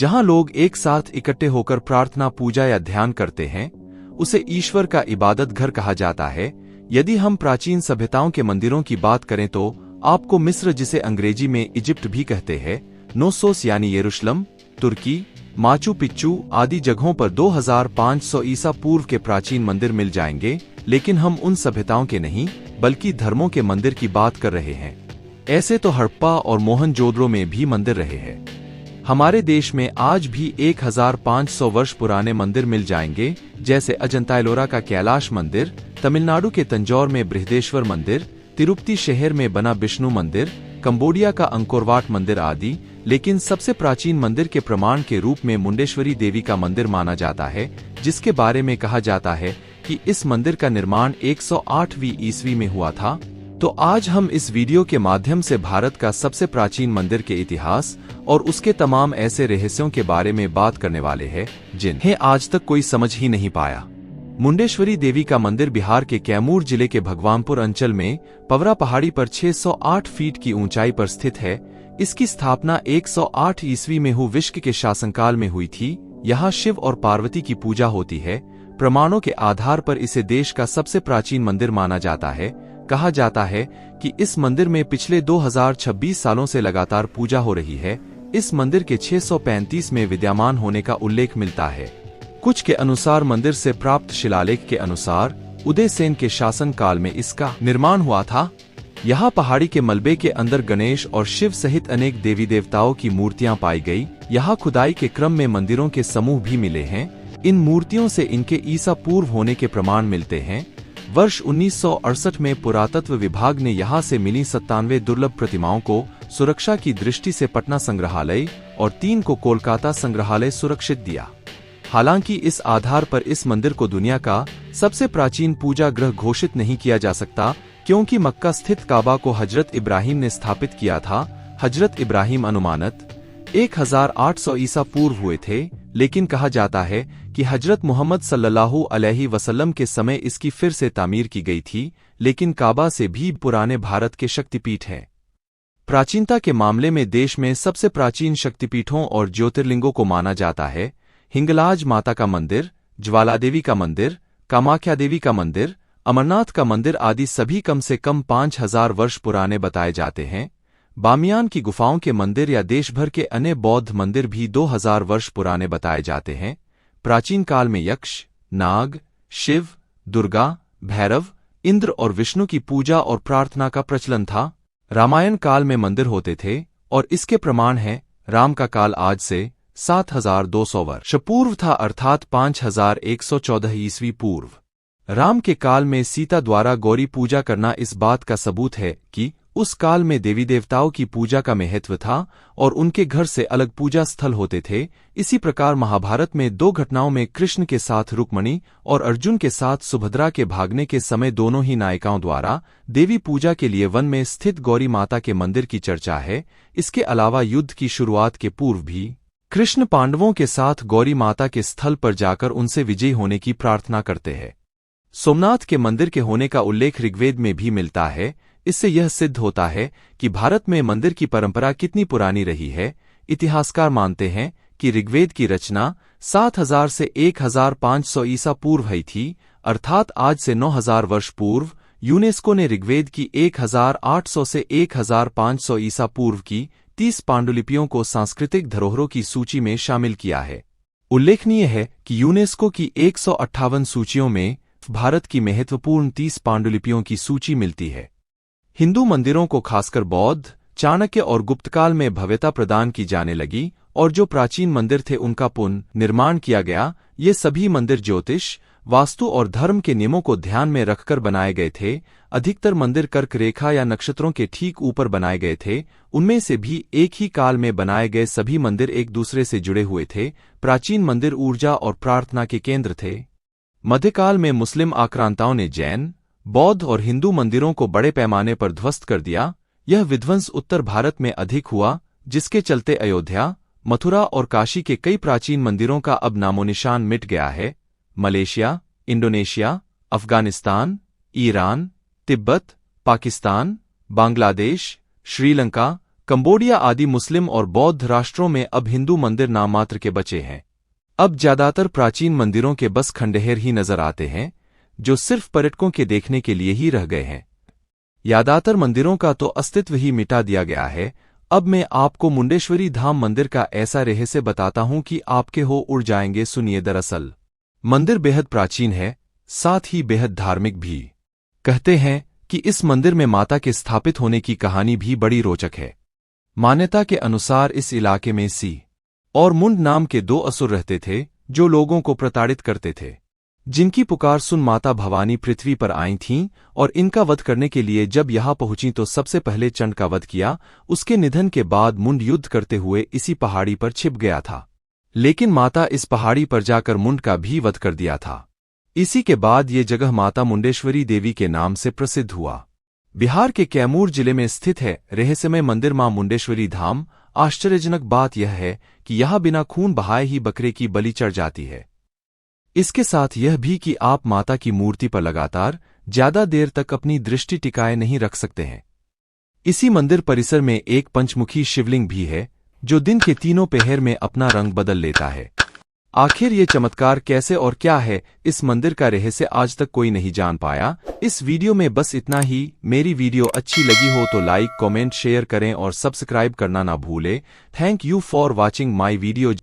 जहां लोग एक साथ इकट्ठे होकर प्रार्थना, पूजा या ध्यान करते हैं, उसे ईश्वर का इबादत घर कहा जाता है। यदि हम प्राचीन सभ्यताओं के मंदिरों की बात करें तो आपको मिस्र, जिसे अंग्रेजी में इजिप्ट भी कहते हैं, नोसोस यानी यरूशलेम, तुर्की, माचू पिच्चू आदि जगहों पर 2500 ईसा पूर्व के प्राचीन मंदिर मिल जाएंगे। लेकिन हम उन सभ्यताओं के नहीं बल्कि धर्मों के मंदिर की बात कर रहे हैं। ऐसे तो हड़प्पा और मोहनजोदड़ो में भी मंदिर रहे हैं। हमारे देश में आज भी 1500 वर्ष पुराने मंदिर मिल जाएंगे, जैसे अजंता एलोरा का कैलाश मंदिर, तमिलनाडु के तंजौर में बृहदेश्वर मंदिर, तिरुपति शहर में बना विष्णु मंदिर, कंबोडिया का अंकोरवाट मंदिर आदि। लेकिन सबसे प्राचीन मंदिर के प्रमाण के रूप में मुंडेश्वरी देवी का मंदिर माना जाता है, जिसके बारे में कहा जाता है कि इस मंदिर का निर्माण 108वीं ईस्वी में हुआ था। तो आज हम इस वीडियो के माध्यम से भारत का सबसे प्राचीन मंदिर के इतिहास और उसके तमाम ऐसे रहस्यों के बारे में बात करने वाले हैं जिन्हें आज तक कोई समझ ही नहीं पाया। मुंडेश्वरी देवी का मंदिर बिहार के कैमूर जिले के भगवानपुर अंचल में पवरा पहाड़ी पर 608 फीट की ऊंचाई पर स्थित है। इसकी स्थापना 108 ईस्वी में विष्णु के शासनकाल में हुई थी। यहाँ शिव और पार्वती की पूजा होती है। प्रमाणों के आधार पर इसे देश का सबसे प्राचीन मंदिर माना जाता है। कहा जाता है कि इस मंदिर में पिछले 2026 सालों से लगातार पूजा हो रही है। इस मंदिर के 635 में विद्यमान होने का उल्लेख मिलता है। कुछ के अनुसार मंदिर से प्राप्त शिलालेख के अनुसार उदयसेन के शासन काल में इसका निर्माण हुआ था। यहाँ पहाड़ी के मलबे के अंदर गणेश और शिव सहित अनेक देवी देवताओं की मूर्तियां पाई गई। यहाँ खुदाई के क्रम में मंदिरों के समूह भी मिले हैं। इन मूर्तियों से इनके ईसा पूर्व होने के प्रमाण मिलते हैं। वर्ष 1968 में पुरातत्व विभाग ने यहाँ से मिली 97 दुर्लभ प्रतिमाओं को सुरक्षा की दृष्टि से पटना संग्रहालय और 3 को कोलकाता संग्रहालय सुरक्षित दिया। हालांकि इस आधार पर इस मंदिर को दुनिया का सबसे प्राचीन पूजा गृह घोषित नहीं किया जा सकता, क्योंकि मक्का स्थित काबा को हजरत इब्राहिम ने स्थापित किया था। हजरत इब्राहिम अनुमानत 1800 ईसा पूर्व हुए थे, लेकिन कहा जाता है कि हजरत मोहम्मद सल्लल्लाहु अलैहि वसल्लम के समय इसकी फिर से तामीर की गई थी। लेकिन काबा से भी पुराने भारत के शक्तिपीठ हैं। प्राचीनता के मामले में देश में सबसे प्राचीन शक्तिपीठों और ज्योतिर्लिंगों को माना जाता है हिंगलाज माता का मंदिर, ज्वाला देवी का मंदिर, कामाख्या देवी का मंदिर, अमरनाथ का मंदिर आदि सभी कम से कम 5000 वर्ष पुराने बताए जाते हैं। बामियान की गुफाओं के मंदिर या देश भर के अन्य बौद्ध मंदिर भी 2000 वर्ष पुराने बताए जाते हैं। प्राचीन काल में यक्ष, नाग, शिव, दुर्गा, भैरव, इंद्र और विष्णु की पूजा और प्रार्थना का प्रचलन था। रामायण काल में मंदिर होते थे और इसके प्रमाण हैं। राम का काल आज से 7200 वर्ष पूर्व था, अर्थात 5114 ईस्वी पूर्व। राम के काल में सीता द्वारा गौरी पूजा करना इस बात का सबूत है कि उस काल में देवी देवताओं की पूजा का महत्व था और उनके घर से अलग पूजा स्थल होते थे। इसी प्रकार महाभारत में 2 घटनाओं में कृष्ण के साथ रुक्मणी और अर्जुन के साथ सुभद्रा के भागने के समय दोनों ही नायिकाओं द्वारा देवी पूजा के लिए वन में स्थित गौरी माता के मंदिर की चर्चा है। इसके अलावा युद्ध की शुरुआत के पूर्व भी कृष्ण पांडवों के साथ गौरी माता के स्थल पर जाकर उनसे विजयी होने की प्रार्थना करते हैं। सोमनाथ के मंदिर के होने का उल्लेख ऋग्वेद में भी मिलता है। इससे यह सिद्ध होता है कि भारत में मंदिर की परंपरा कितनी पुरानी रही है। इतिहासकार मानते हैं कि ऋग्वेद की रचना 7000 से 1500 ईसा पूर्व हुई थी, अर्थात आज से 9000 वर्ष पूर्व। यूनेस्को ने ऋग्वेद की 1800 से 1500 ईसा पूर्व की 30 पांडुलिपियों को सांस्कृतिक धरोहरों की सूची में शामिल किया है। उल्लेखनीय है कि यूनेस्को की 158 सूचियों में भारत की महत्वपूर्ण 30 पांडुलिपियों की सूची मिलती है। हिंदू मंदिरों को खासकर बौद्ध, चाणक्य और गुप्तकाल में भव्यता प्रदान की जाने लगी और जो प्राचीन मंदिर थे उनका पुनर्निर्माण किया गया। ये सभी मंदिर ज्योतिष, वास्तु और धर्म के नियमों को ध्यान में रखकर बनाए गए थे। अधिकतर मंदिर कर्क रेखा या नक्षत्रों के ठीक ऊपर बनाए गए थे। उनमें से भी एक ही काल में बनाए गए सभी मंदिर एक दूसरे से जुड़े हुए थे। प्राचीन मंदिर ऊर्जा और प्रार्थना के केंद्र थे। मध्यकाल में मुस्लिम आक्रांताओं ने जैन, बौद्ध और हिंदू मंदिरों को बड़े पैमाने पर ध्वस्त कर दिया। यह विध्वंस उत्तर भारत में अधिक हुआ, जिसके चलते अयोध्या, मथुरा और काशी के कई प्राचीन मंदिरों का अब नामोनिशान मिट गया है। Malaysia, Indonesia, Afghanistan, Iran, Tibet, Pakistan, Bangladesh, Sri Lanka, Cambodia आदि मुस्लिम और बौद्ध राष्ट्रों में अब हिंदू मंदिर नाममात्र के बचे हैं। अब ज्यादातर प्राचीन मंदिरों के बस खंडहर ही नजर आते हैं, जो सिर्फ पर्यटकों के देखने के लिए ही रह गए हैं। ज्यादातर मंदिरों का तो अस्तित्व ही मिटा दिया गया है। अब मैं आपको मुंडेश्वरी धाम मंदिर का ऐसा रहस्य बताता हूं कि आपके हो उड़ जाएंगे। सुनिए, दरअसल मंदिर बेहद प्राचीन है, साथ ही बेहद धार्मिक भी। कहते हैं कि इस मंदिर में माता के स्थापित होने की कहानी भी बड़ी रोचक है। मान्यता के अनुसार इस इलाके में सी और मुंड नाम के 2 असुर रहते थे, जो लोगों को प्रताड़ित करते थे। जिनकी पुकार सुन माता भवानी पृथ्वी पर आई थीं और इनका वध करने के लिए जब यहां पहुंची तो सबसे पहले चंड का वध किया। उसके निधन के बाद मुंड युद्ध करते हुए इसी पहाड़ी पर छिप गया था, लेकिन माता इस पहाड़ी पर जाकर मुंड का भी वध कर दिया था। इसी के बाद ये जगह माता मुंडेश्वरी देवी के नाम से प्रसिद्ध हुआ। बिहार के कैमूर जिले में स्थित है रहस्यमय मंदिर मां मुंडेश्वरी धाम। आश्चर्यजनक बात यह है कि यहां बिना खून बहाए ही बकरे की बलि चढ़ जाती है। इसके साथ यह भी कि आप माता की मूर्ति पर लगातार ज्यादा देर तक अपनी दृष्टि टिकाए नहीं रख सकते हैं। इसी मंदिर परिसर में एक पंचमुखी शिवलिंग भी है, जो दिन के तीनों पहर में अपना रंग बदल लेता है। आखिर ये चमत्कार कैसे और क्या है, इस मंदिर का रहस्य आज तक कोई नहीं जान पाया। इस वीडियो में बस इतना ही। मेरी वीडियो अच्छी लगी हो तो लाइक, कमेंट, शेयर करें और सब्सक्राइब करना ना भूलें। Thank you for watching my video.